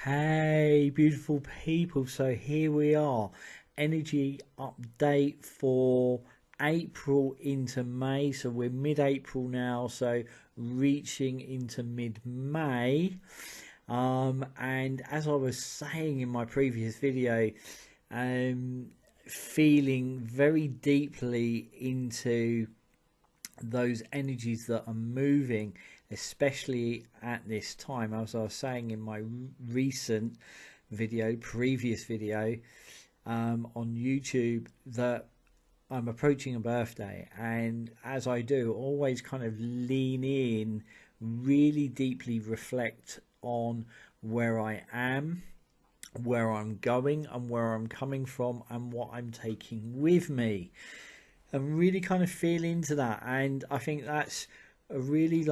Hey, beautiful people. So here we are. Energy update for April into May. So we're mid-April now. So reaching into mid-May. And as I was saying in my previous video, feeling very deeply into those energies that are moving, especially at this time. As I was saying in my previous video on YouTube, that I'm approaching a birthday, and as I do, always kind of lean in, really deeply reflect on where I am, where I'm going, and where I'm coming from, and what I'm taking with me, and really kind of feel into that. And I think that's a really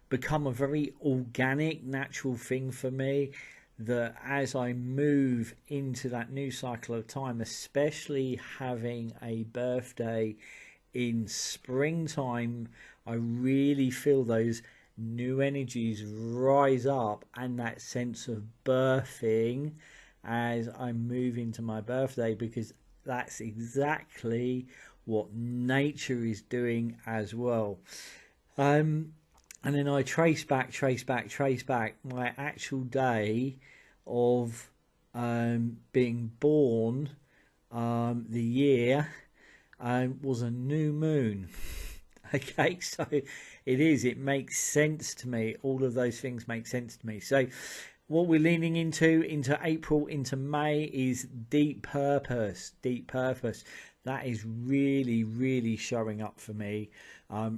become a very organic, natural thing for me, that as I move into that new cycle of time, especially having a birthday in springtime, I really feel those new energies rise up, and that sense of birthing as I move into my birthday, because that's exactly what nature is doing as well. And then I trace back my actual day of being born. The year was a new moon. Okay, so it makes sense to me. All of those things make sense to me. So what we're leaning into April, into May, is deep purpose. That is really showing up for me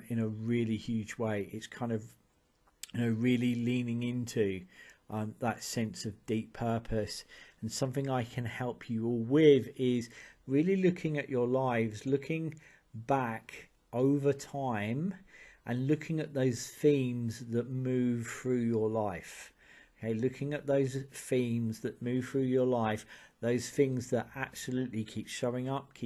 in a really huge way. It's kind of, really leaning into that sense of deep purpose. And something I can help you all with is really looking at your lives, looking back over time, and looking at those themes that move through your life. Okay, looking at those themes that move through your life, those things that absolutely keep showing up.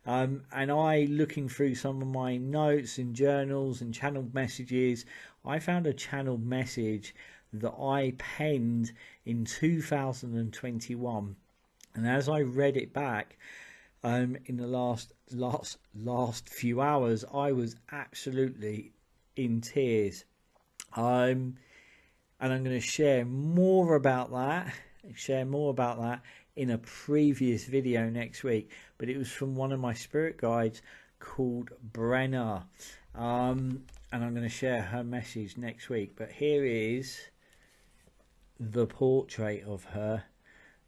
And I, looking through some of my notes and journals and channeled messages, I found a channeled message that I penned in 2021. And as I read it back in the last few hours, I was absolutely in tears. And I'm going to share more about that in a previous video next week. But it was from one of my spirit guides called Brenna, and I'm going to share her message next week. But here is the portrait of her.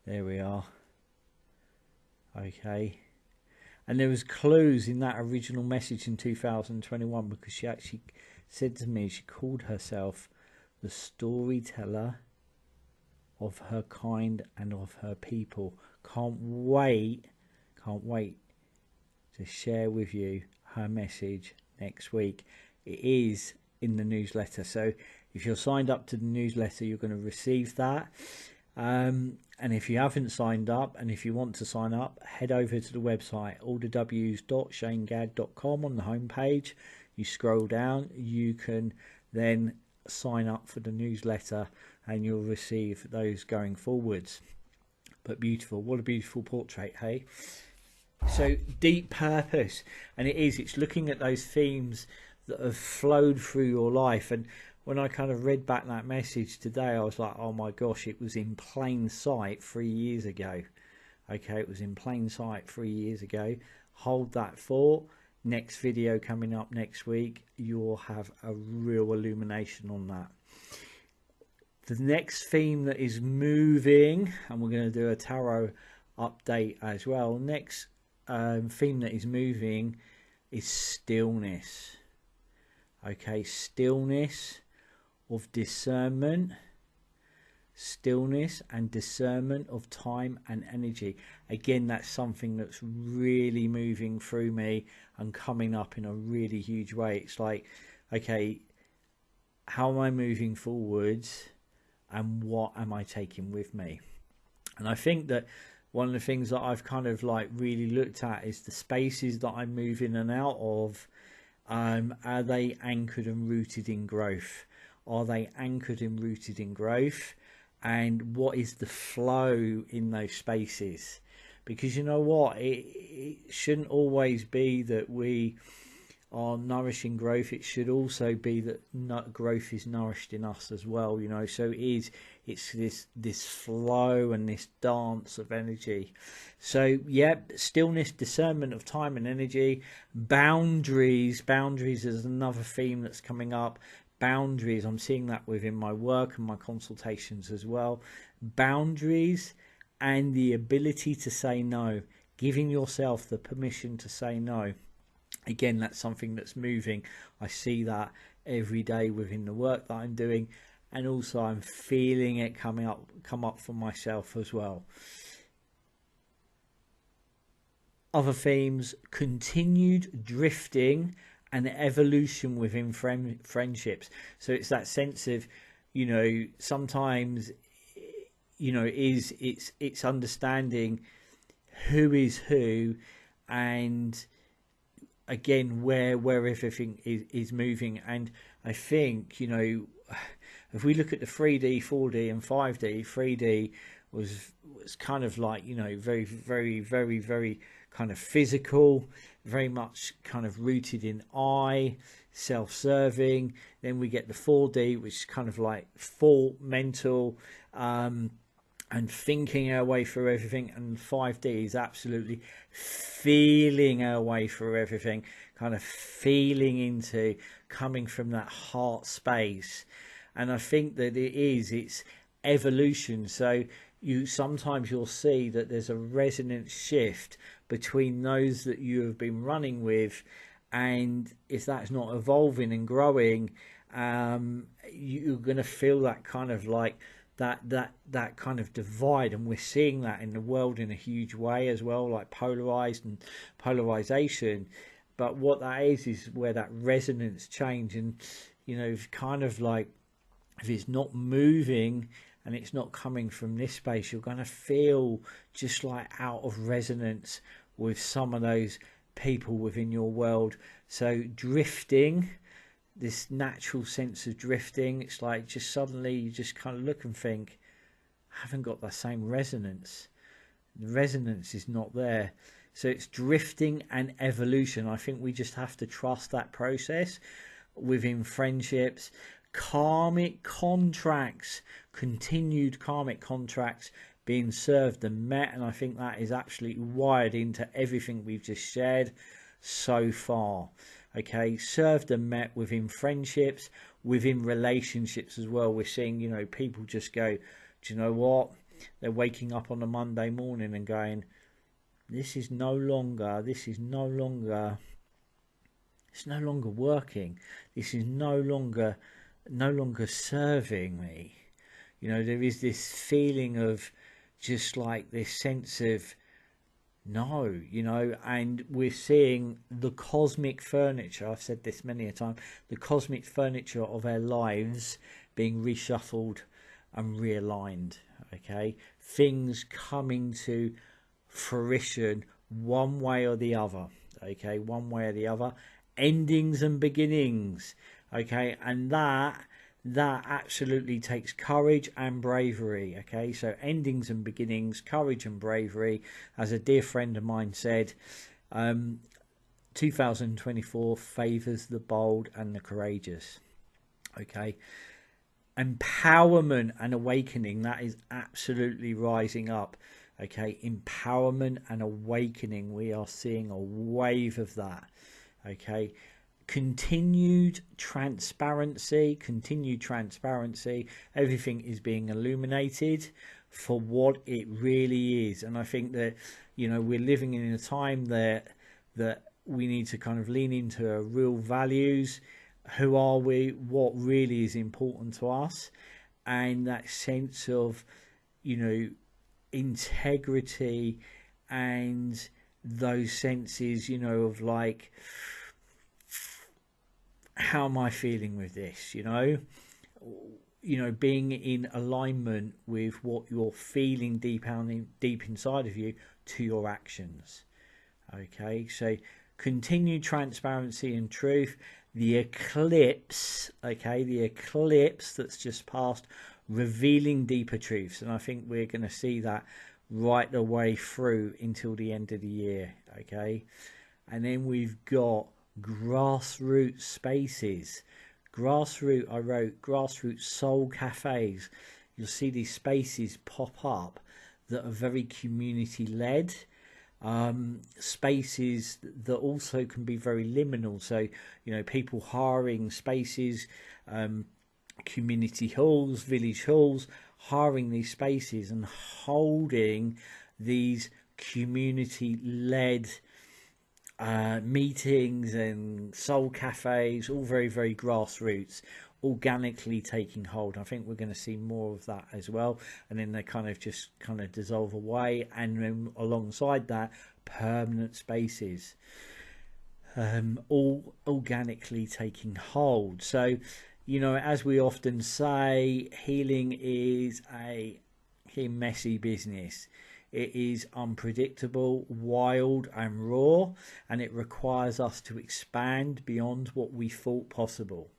There we are. Okay, and there was clues in that original message in 2021, because she actually said to me, she called herself the storyteller of her kind and of her people. Can't wait to share with you her message next week. It is in the newsletter, so if you're signed up to the newsletter, you're going to receive that. And if you haven't signed up, and if you want to sign up, head over to the website, allthews.shanegadd.com. On the homepage, you scroll down, you can then sign up for the newsletter, and you'll receive those going forwards. But beautiful, what a beautiful portrait, hey? So deep purpose, and it's looking at those themes that have flowed through your life. And when I kind of read back that message today, I was like, oh my gosh, it was in plain sight 3 years ago. Okay, it was in plain sight 3 years ago. Hold that thought. Next video coming up next week, you'll have a real illumination on that. The next theme that is moving, and we're going to do a tarot update as well. Next theme that is moving is stillness. Okay, stillness of discernment, stillness and discernment of time and energy. Again, that's something that's really moving through me and coming up in a really huge way. It's like, okay, how am I moving forwards, and what am I taking with me? And I think that one of the things that I've kind of really looked at is the spaces that I move in and out of. Are they anchored and rooted in growth? are they anchored and rooted in growth? And what is the flow in those spaces? Because you know what, it shouldn't always be that we are nourishing growth. It should also be that growth is nourished in us as well, you know. So it's this flow and this dance of energy. So yeah, stillness, discernment of time and energy. Boundaries is another theme that's coming up. Boundaries, I'm seeing that within my work and my consultations as well. Boundaries and the ability to say no, giving yourself the permission to say no. Again, that's something that's moving. I see that every day within the work that I'm doing, and also I'm feeling it come up for myself as well. Other themes: continued drifting and evolution within friendships. So it's that sense of, you know, sometimes, you know, it's understanding who is who, and again where everything is moving. And I think, you know, if we look at the 3D, 4D and 5D, 3D was kind of like, you know, very kind of physical, very much kind of rooted in I, self-serving. Then we get the 4D, which is kind of like thought, mental, and thinking our way through everything. And 5D is absolutely feeling our way through everything, kind of feeling into, coming from that heart space. And I think that it's evolution. So sometimes you'll see that there's a resonance shift between those that you have been running with, and if that's not evolving and growing, you're going to feel that kind of like that kind of divide. And we're seeing that in the world in a huge way as well, like polarized and polarization. But what that is where that resonance change, and you know, kind of like if it's not moving and it's not coming from this space, you're going to feel just like out of resonance with some of those people within your world. So drifting, this natural sense of drifting, it's like just suddenly you just kind of look and think, I haven't got that same resonance. The resonance is not there. So it's drifting and evolution. I think we just have to trust that process within friendships. Karmic contracts, continued karmic contracts being served and met, and I think that is absolutely wired into everything we've just shared so far. Okay, served and met within friendships, within relationships as well. We're seeing, you know, people just go, do you know what? They're waking up on a Monday morning and going, it's no longer working. This is no longer serving me. You know, there is this feeling of just like this sense of no, you know. And we're seeing the cosmic furniture, I've said this many a time, the cosmic furniture of our lives being reshuffled and realigned. Okay, things coming to fruition one way or the other. Okay, one way or the other, endings and beginnings. Okay, and that absolutely takes courage and bravery. Okay, so endings and beginnings, courage and bravery. As a dear friend of mine said, 2024 favors the bold and the courageous. Okay, empowerment and awakening, that is absolutely rising up. Okay, empowerment and awakening, we are seeing a wave of that. Okay, continued transparency, everything is being illuminated for what it really is. And I think that, you know, we're living in a time that we need to kind of lean into our real values. Who are we? What really is important to us? And that sense of, you know, integrity, and those senses, you know, of like, how am I feeling with this? You know, being in alignment with what you're feeling deep inside of you to your actions. Okay, so continued transparency and truth. the eclipse, okay, the eclipse that's just passed, revealing deeper truths. And I think we're going to see that right the way through until the end of the year, okay. And then we've got grassroots spaces. Grassroot, I wrote grassroots soul cafes. You'll see these spaces pop up that are very community led, spaces that also can be very liminal. So, you know, people hiring spaces, community halls, village halls, hiring these spaces and holding these community led meetings and soul cafes, all very, very grassroots, organically taking hold. I think we're going to see more of that as well, and then they kind of just kind of dissolve away, and then alongside that, permanent spaces, all organically taking hold. So, you know, as we often say, healing is a messy business. It is unpredictable, wild and raw, and it requires us to expand beyond what we thought possible.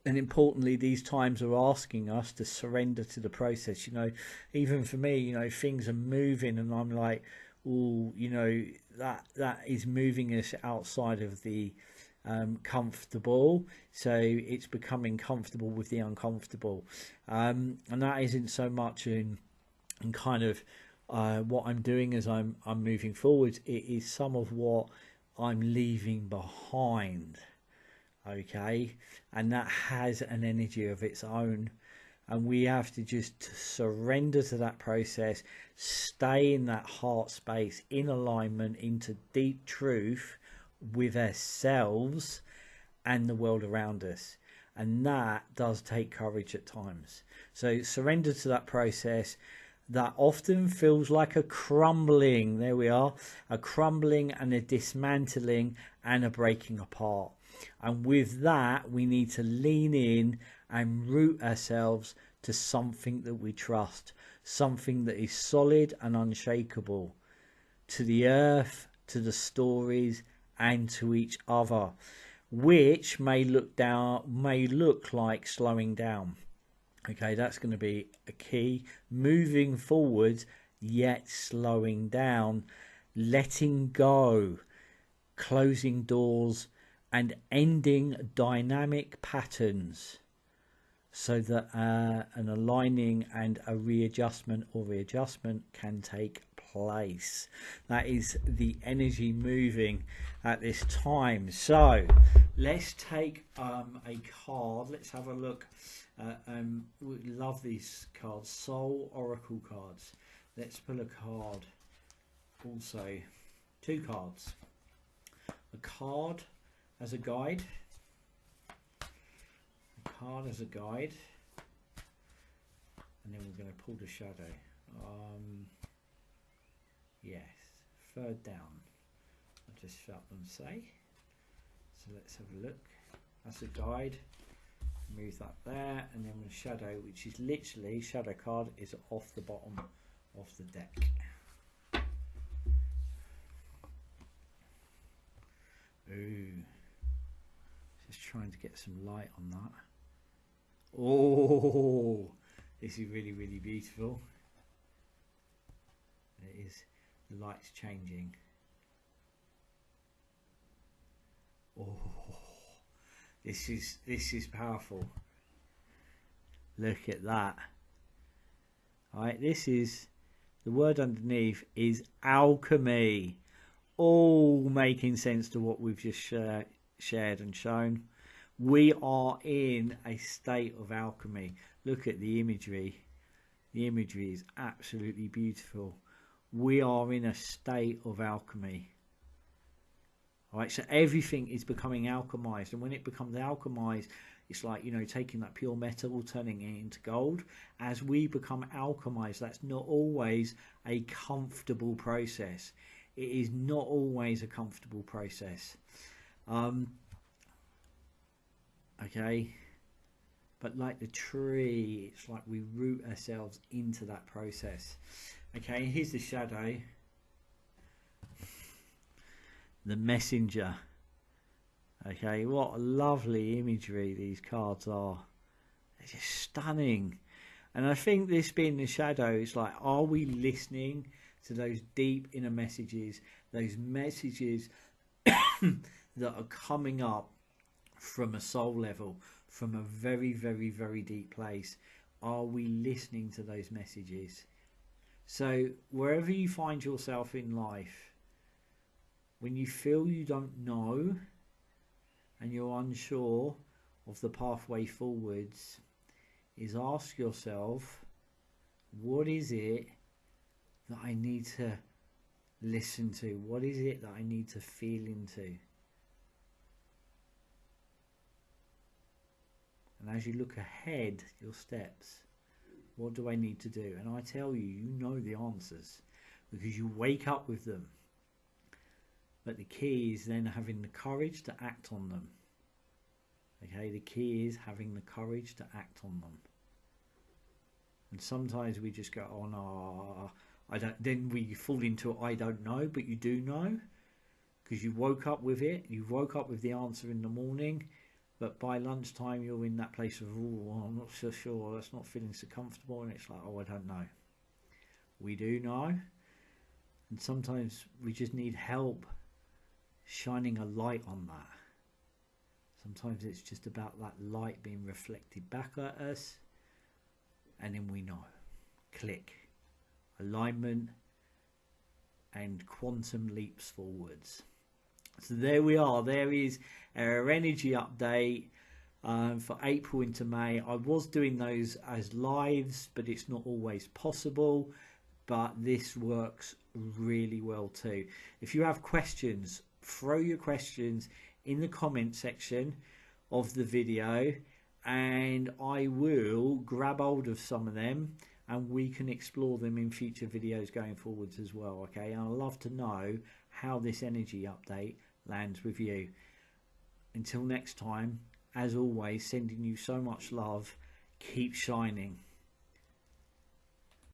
And importantly, these times are asking us to surrender to the process. You know, even for me, you know, things are moving and I'm like, oh, you know, that is moving us outside of the comfortable. So it's becoming comfortable with the uncomfortable. And that isn't so much in kind of what I'm doing as I'm moving forward. It is some of what I'm leaving behind, okay, and that has an energy of its own, and we have to just surrender to that process, stay in that heart space, in alignment into deep truth with ourselves and the world around us. And that does take courage at times. So surrender to that process. That often feels like a crumbling. There we are. A crumbling and a dismantling and a breaking apart. And with that, we need to lean in and root ourselves to something that we trust. Something that is solid and unshakable. To the earth, to the stories, and to each other. Which may look like slowing down. Okay, that's going to be a key. Moving forward, yet slowing down, letting go, closing doors, and ending dynamic patterns, so that an aligning and a readjustment can take place. That is the energy moving at this time. So let's take a card. Let's have a look. We love these cards, Soul Oracle cards. Let's pull a card. Also, two cards. A card as a guide. A card as a guide. And then we're going to pull the shadow. Yes, third down. I'll just shut and say. So let's have a look. That's a guide. Move that there, and then the shadow, which is literally, shadow card is off the bottom of the deck. Ooh, just trying to get some light on that. Oh, this is really, really beautiful. It is, the light's changing. Oh, this is powerful. Look at that. All right, this is, the word underneath is alchemy. All making sense to what we've just shared and shown. We are in a state of alchemy. Look at the imagery. The imagery is absolutely beautiful. We are in a state of alchemy. All right, so everything is becoming alchemized, and when it becomes alchemized, it's like, you know, taking that pure metal, turning it into gold. As we become alchemized, that's not always a comfortable process. It is not always a comfortable process. Okay, but like the tree, it's like we root ourselves into that process. Okay, here's the shadow. The messenger. Okay, what a lovely imagery these cards are. They're just stunning. And I think this being the shadow, it's like, are we listening to those deep inner messages, those messages that are coming up from a soul level, from a very, very, very deep place? Are we listening to those messages? So wherever you find yourself in life, when you feel you don't know and you're unsure of the pathway forwards, is ask yourself, what is it that I need to listen to? What is it that I need to feel into? And as you look ahead, your steps, what do I need to do? And I tell you, you know the answers because you wake up with them. But the key is then having the courage to act on them. Okay, the key is having the courage to act on them. And sometimes we just go, oh no, I don't. Then we fall into I don't know, but you do know because you woke up with it. You woke up with the answer in the morning, but by lunchtime you're in that place of, oh, I'm not so sure. That's not feeling so comfortable, and it's like, oh, I don't know. We do know, and sometimes we just need help shining a light on that. Sometimes it's just about that light being reflected back at us, and then we know. Click. Alignment and quantum leaps forwards. So there we are. There is our energy update for April into May. I was doing those as lives, but it's not always possible. But this works really well too. If you have questions, throw your questions in the comment section of the video, and I will grab hold of some of them and we can explore them in future videos going forwards as well. Okay, and I'd love to know how this energy update lands with you. Until next time, as always, sending you so much love. Keep shining.